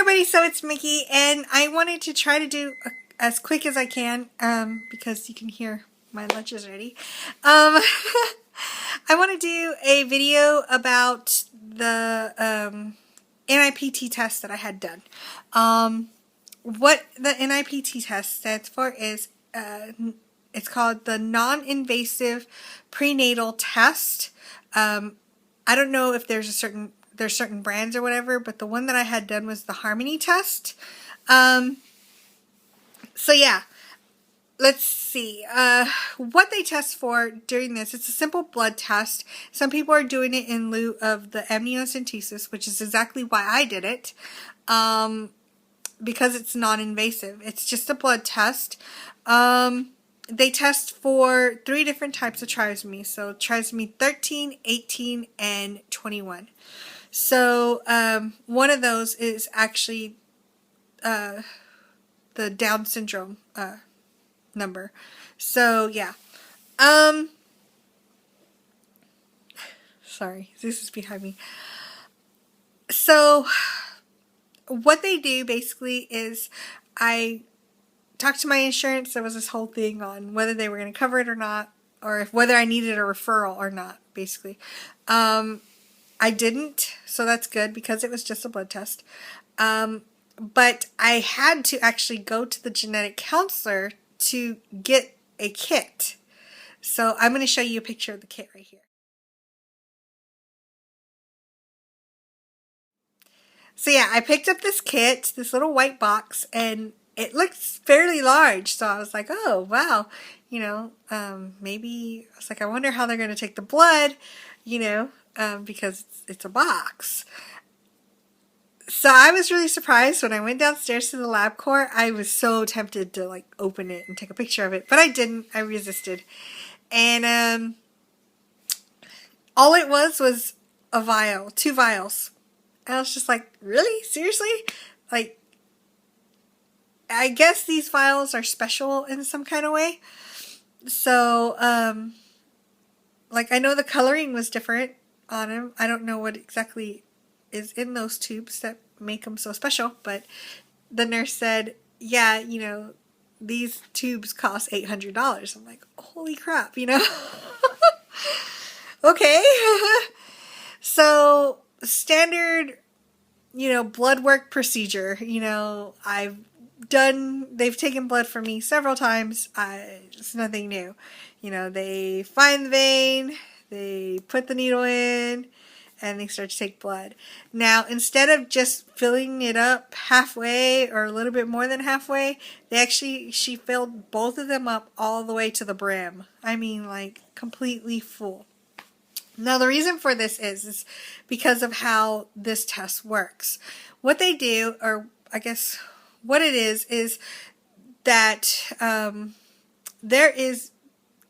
everybody, so it's Mickey, and I wanted to try to do as quick as I can, because you can hear my lunch is ready. I want to do a video about the NIPT test that I had done. What the NIPT test stands for is, it's called the Non-Invasive Prenatal Test. I don't know if there's certain brands or whatever, but the one that I had done was the Harmony test. So yeah, let's see what they test for during this. It's a simple blood test. Some people are doing it in lieu of the amniocentesis, which is exactly why I did it, because it's non-invasive. It's just a blood test. They test for 3 different types of trisomy. So trisomy 13, 18, and 21. So one of those is actually the Down syndrome number. So yeah. Sorry, this is behind me. So what they do basically is, I talked to my insurance. There was this whole thing on whether they were going to cover it or not, or whether I needed a referral or not, basically. I didn't, so that's good because it was just a blood test. But I had to actually go to the genetic counselor to get a kit. So I'm going to show you a picture of the kit right here. So yeah, I picked up this kit, this little white box, and it looks fairly large. So I was like, oh, wow. You know, maybe, I was like, I wonder how they're going to take the blood, you know, because it's a box. So I was really surprised when I went downstairs to the lab court. I was so tempted to like open it and take a picture of it, but I didn't. I resisted. And all it was a vial, 2 vials. And I was just like, really? Seriously? Like, I guess these vials are special in some kind of way. So, like, I know the coloring was different on them. I don't know what exactly is in those tubes that make them so special, but the nurse said, yeah, you know, these tubes cost $800. I'm like, holy crap, you know? Okay. So, standard, you know, blood work procedure. You know, they've taken blood from me several times. It's nothing new. You know, they find the vein, they put the needle in, and they start to take blood. Now, instead of just filling it up halfway or a little bit more than halfway, she filled both of them up all the way to the brim. I mean, like, completely full. Now, the reason for this is because of how this test works. What they do, or I guess what it is that there is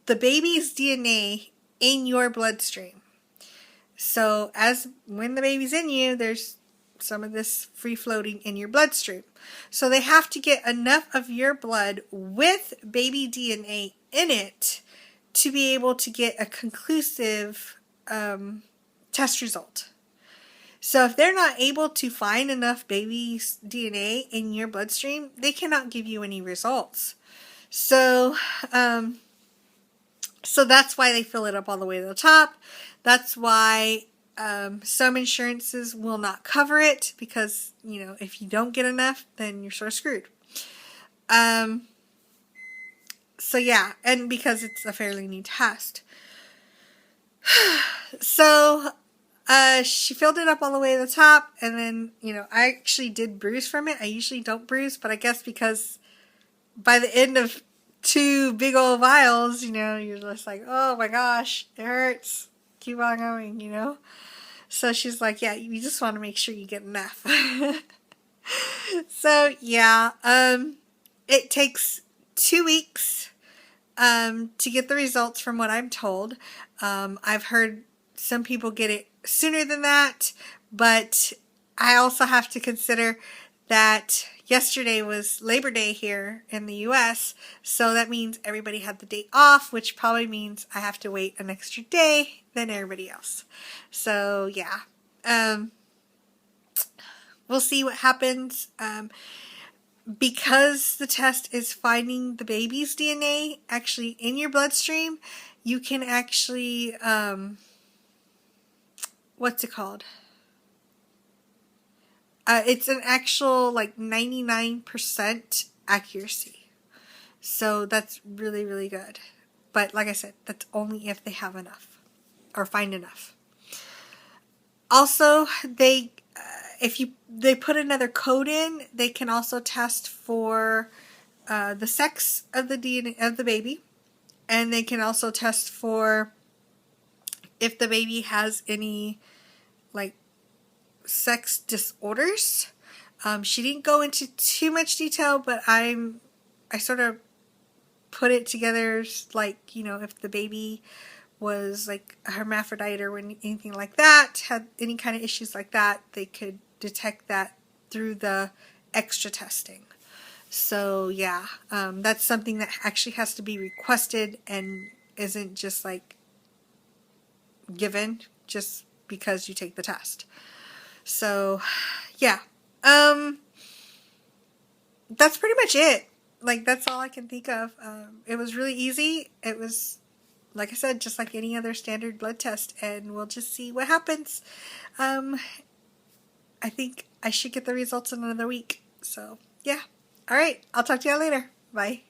the baby's DNA in your bloodstream. So when the baby's in you, there's some of this free floating in your bloodstream. So they have to get enough of your blood with baby DNA in it to be able to get a conclusive test result. So if they're not able to find enough baby's DNA in your bloodstream, they cannot give you any results. So, so that's why they fill it up all the way to the top. That's why some insurances will not cover it, because, you know, if you don't get enough, then you're sort of screwed. So yeah, and because it's a fairly new test. So she filled it up all the way to the top, and then, you know, I actually did bruise from it. I usually don't bruise, but I guess because by the end of 2 big old vials, you know, you're just like, oh my gosh, it hurts. Keep on going, you know. So she's like, yeah, you just want to make sure you get enough. So yeah, it takes 2 weeks to get the results from what I'm told. I've heard some people get it sooner than that, but I also have to consider that yesterday was Labor Day here in the US, so that means everybody had the day off, which probably means I have to wait an extra day than everybody else. So yeah, we'll see what happens. Because the test is finding the baby's DNA actually in your bloodstream, you can actually, what's it called? It's an actual like 99% accuracy. So that's really, really good. But like I said, that's only if they have enough or find enough. Also, they put another code in, they can also test for the sex of the DNA of the baby, and they can also test for if the baby has any like sex disorders. She didn't go into too much detail, but I sort of put it together like, you know, if the baby was like a hermaphrodite or anything like that, had any kind of issues like that, they could detect that through the extra testing. So yeah, that's something that actually has to be requested and isn't just like given just because you take the test. So yeah, that's pretty much it. Like, that's all I can think of. It was really easy. It was, like I said, just like any other standard blood test, and we'll just see what happens. I think I should get the results in another week. So, yeah. All right. I'll talk to y'all later. Bye.